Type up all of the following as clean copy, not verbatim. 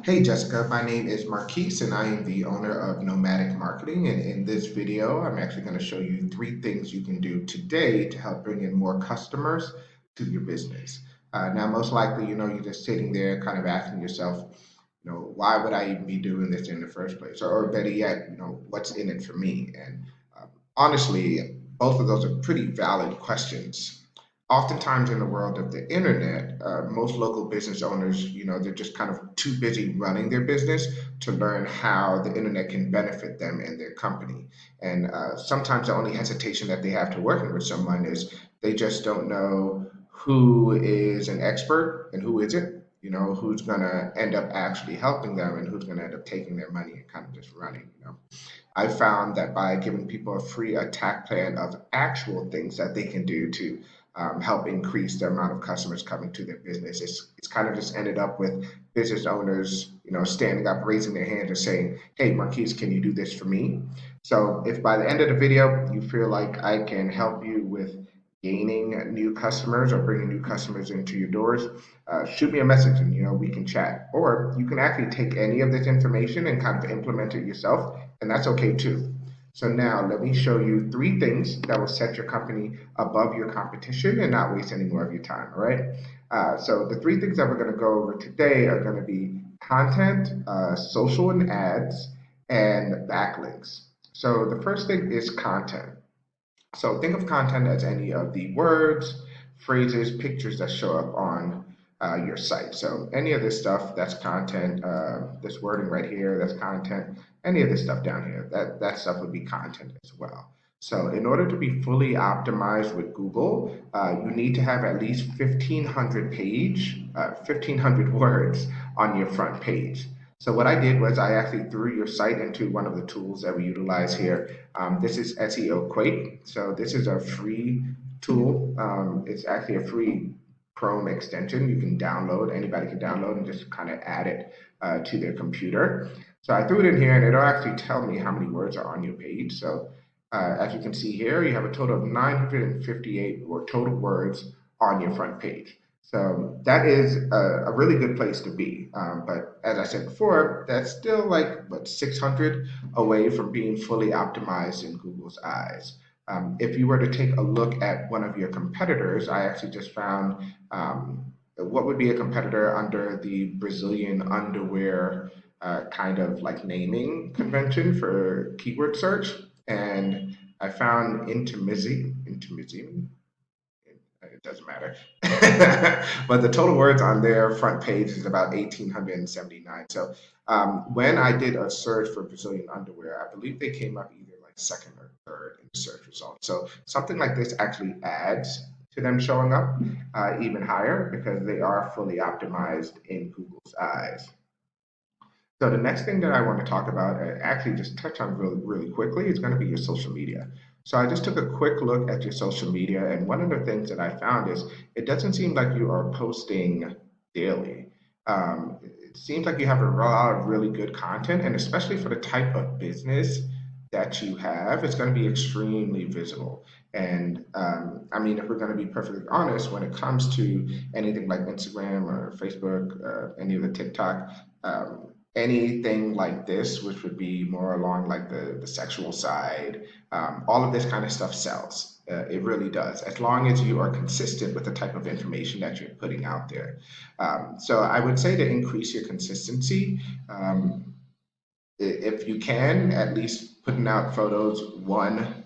Hey Jessica, my name is Marquis and I am the owner of Nomatic Marketing. And in this video, I'm actually going to show you three things you can do today to help bring in more customers to your business. Now, most likely, you're just sitting there kind of asking yourself, why would I even be doing this in the first place? Or better yet, what's in it for me? And honestly, both of those are pretty valid questions. Oftentimes in the world of the internet, most local business owners, they're just kind of too busy running their business to learn how the internet can benefit them and their company. And sometimes the only hesitation that they have to working with someone is they just don't know who is an expert and who isn't. Who's going to end up actually helping them and who's going to end up taking their money and kind of just running. I found that by giving people a free attack plan of actual things that they can do to help increase the amount of customers coming to their business, it's kind of just ended up with business owners, standing up, raising their hand, and saying, "Hey, Marquise, can you do this for me?" So if by the end of the video you feel like I can help you with gaining new customers or bringing new customers into your doors, shoot me a message and we can chat. Or you can actually take any of this information and kind of implement it yourself, and that's okay too. So now let me show you three things that will set your company above your competition and not waste any more of your time. All right. So the three things that we're going to go over today are going to be content, social and ads, and backlinks. So the first thing is content. So think of content as any of the words, phrases, pictures that show up on your site. So any of this stuff, that's content. This wording right here, that's content. Any of this stuff down here, that stuff would be content as well. So in order to be fully optimized with Google, you need to have at least 1,500 words on your front page. So what I did was I actually threw your site into one of the tools that we utilize here. This is SEO Quake. So this is a free tool. It's actually a free Chrome extension you can download. Anybody can download and just kind of add it to their computer. So I threw it in here and it'll actually tell me how many words are on your page. So as you can see here, you have a total of 958 or total words on your front page. So that is a really good place to be. But as I said before, that's still like, what, 600 away from being fully optimized in Google's eyes. If you were to take a look at one of your competitors, I actually just found what would be a competitor under the Brazilian underwear kind of like naming convention for keyword search. And I found Intimizzi, it doesn't matter. But the total words on their front page is about 1,879. So when I did a search for Brazilian underwear, I believe they came up either like second or third in the search results. So something like this actually adds to them showing up even higher because they are fully optimized in Google's eyes. So the next thing that I want to talk about, and actually just touch on really, really quickly, is going to be your social media. So I just took a quick look at your social media, and one of the things that I found is it doesn't seem like you are posting daily. It seems like you have a lot of really good content, and especially for the type of business that you have, it's going to be extremely visible. And I mean, if we're going to be perfectly honest, when it comes to anything like Instagram or Facebook, any of the TikTok, anything like this, which would be more along like the sexual side, all of this kind of stuff sells. It really does, as long as you are consistent with the type of information that you're putting out there. So I would say to increase your consistency, if you can, at least putting out photos one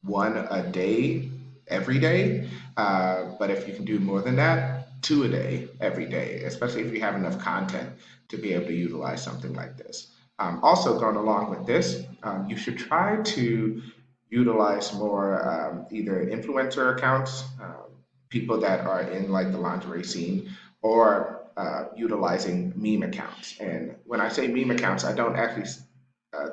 a day, every day. But if you can do more than that, two a day, every day, especially if you have enough content to be able to utilize something like this. Also, going along with this, you should try to utilize more either influencer accounts, people that are in like the lingerie scene, or utilizing meme accounts. And when I say meme accounts, I don't actually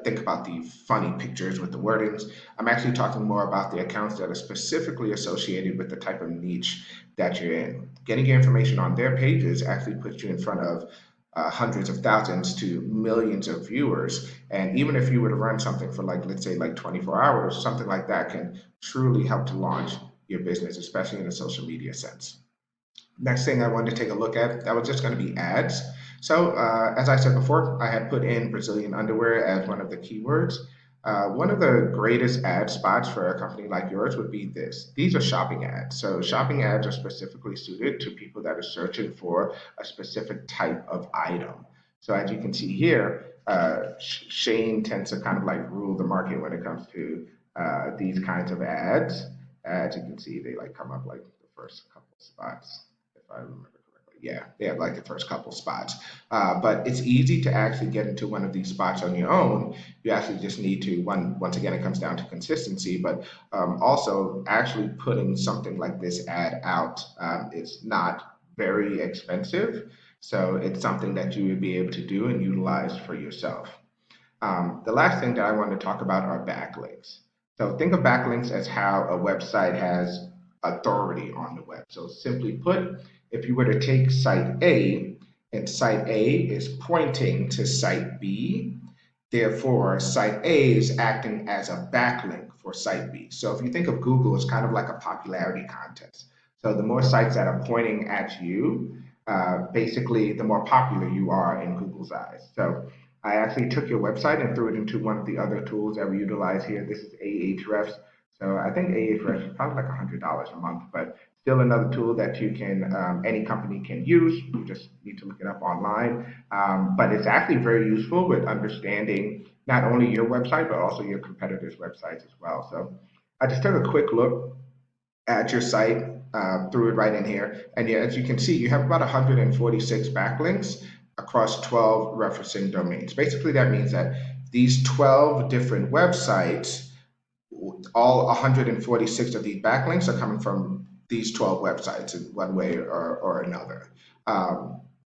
think about the funny pictures with the wordings. I'm actually talking more about the accounts that are specifically associated with the type of niche that you're in. Getting your information on their pages actually puts you in front of hundreds of thousands to millions of viewers. And even if you were to run something for like, let's say like 24 hours, something like that can truly help to launch your business, especially in a social media sense. Next thing I wanted to take a look at, that was just going to be ads. So, as I said before, I had put in Brazilian underwear as one of the keywords. One of the greatest ad spots for a company like yours would be this. These are shopping ads. So, shopping ads are specifically suited to people that are searching for a specific type of item. So, as you can see here, Shane tends to kind of like rule the market when it comes to these kinds of ads. As you can see, they like come up like the first couple spots, if I remember correctly. Yeah, they have like the first couple spots. But it's easy to actually get into one of these spots on your own. You actually just need to, once again, it comes down to consistency, but also actually putting something like this ad out is not very expensive. So it's something that you would be able to do and utilize for yourself. The last thing that I want to talk about are backlinks. So think of backlinks as how a website has authority on the web. So simply put, if you were to take site A and site A is pointing to site B, therefore site A is acting as a backlink for site B. So if you think of Google as kind of like a popularity contest. So the more sites that are pointing at you, basically the more popular you are in Google's eyes. So I actually took your website and threw it into one of the other tools that we utilize here. This is Ahrefs. So I think Ahrefs is probably like $100 a month, but still another tool that you can, any company can use. You just need to look it up online. But it's actually very useful with understanding not only your website, but also your competitors' websites as well. So I just took a quick look at your site, threw it right in here. And yeah, as you can see, you have about 146 backlinks across 12 referencing domains. Basically, that means that these 12 different websites, all 146 of these backlinks are coming from these 12 websites in one way or another.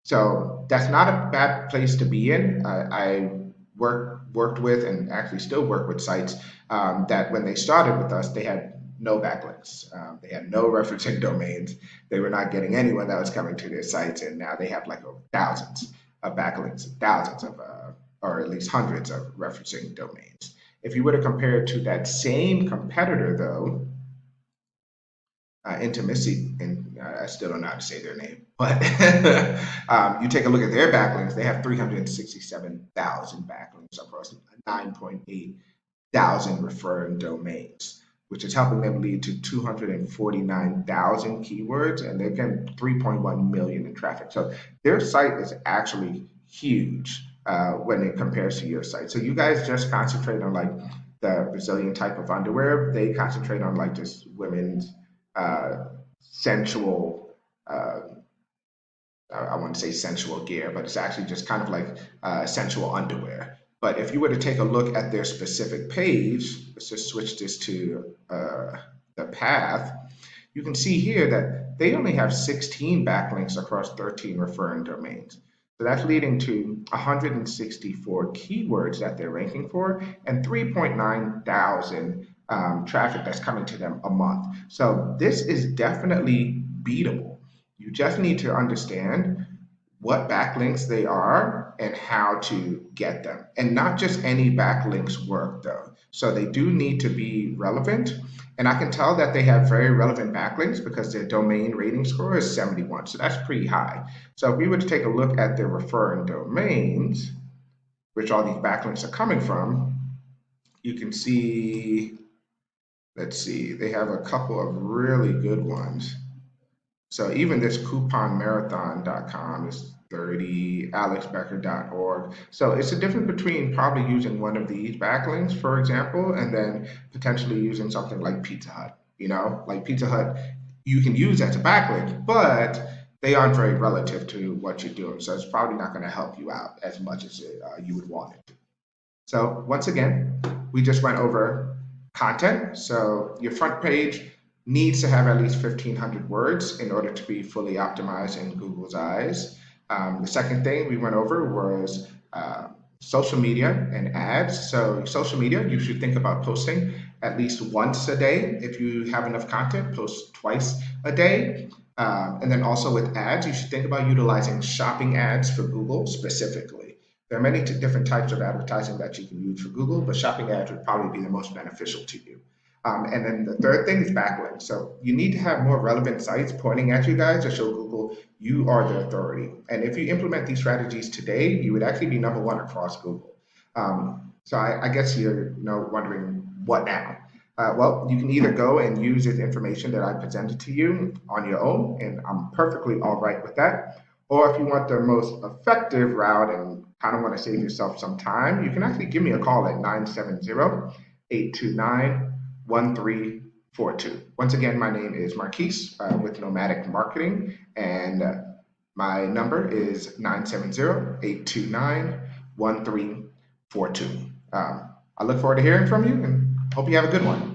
So that's not a bad place to be in. I worked with and actually still work with sites that when they started with us, they had no backlinks. They had no referencing domains. They were not getting anyone that was coming to their sites, and now they have like thousands of backlinks, thousands of, or at least hundreds of referencing domains. If you were to compare it to that same competitor, though, Intimacy, and I still don't know how to say their name, but you take a look at their backlinks, they have 367,000 backlinks across 9.8 thousand referring domains, which is helping them lead to 249,000 keywords, and they're getting 3.1 million in traffic. So their site is actually huge when it compares to your site. So you guys just concentrate on like the Brazilian type of underwear. They concentrate on like just women's uh, sensual. I want to say sensual gear, but it's actually just kind of like sensual underwear. But if you were to take a look at their specific page, let's just switch this to the path, you can see here that they only have 16 backlinks across 13 referring domains. So that's leading to 164 keywords that they're ranking for and 3.9 thousand traffic that's coming to them a month. So this is definitely beatable. You just need to understand what backlinks they are and how to get them. And not just any backlinks work though. So they do need to be relevant. And I can tell that they have very relevant backlinks because their domain rating score is 71. So that's pretty high. So if we were to take a look at their referring domains, which all these backlinks are coming from, you can see, let's see, they have a couple of really good ones. So even this couponmarathon.com is 30, alexbecker.org. So it's a difference between probably using one of these backlinks, for example, and then potentially using something like Pizza Hut. You know, like Pizza Hut, you can use as a backlink, but they aren't very relative to what you're doing. So it's probably not going to help you out as much as you would want it to. So once again, we just went over content. So your front page needs to have at least 1,500 words in order to be fully optimized in Google's eyes. The second thing we went over was social media and ads. So social media, you should think about posting at least once a day. If you have enough content, post twice a day. And then also with ads, you should think about utilizing shopping ads for Google specifically. There are many different types of advertising that you can use for Google, but shopping ads would probably be the most beneficial to you. And then the third thing is backlinks. So you need to have more relevant sites pointing at you guys to show Google you are the authority. And if you implement these strategies today, you would actually be number one across Google. So I guess you're wondering what now? Well, you can either go and use this information that I presented to you on your own, and I'm perfectly all right with that. Or if you want the most effective route and kind of want to save yourself some time, you can actually give me a call at 970-829-1342. Once again, my name is Marquis with Nomatic Marketing, and my number is 970-829-1342. I look forward to hearing from you and hope you have a good one.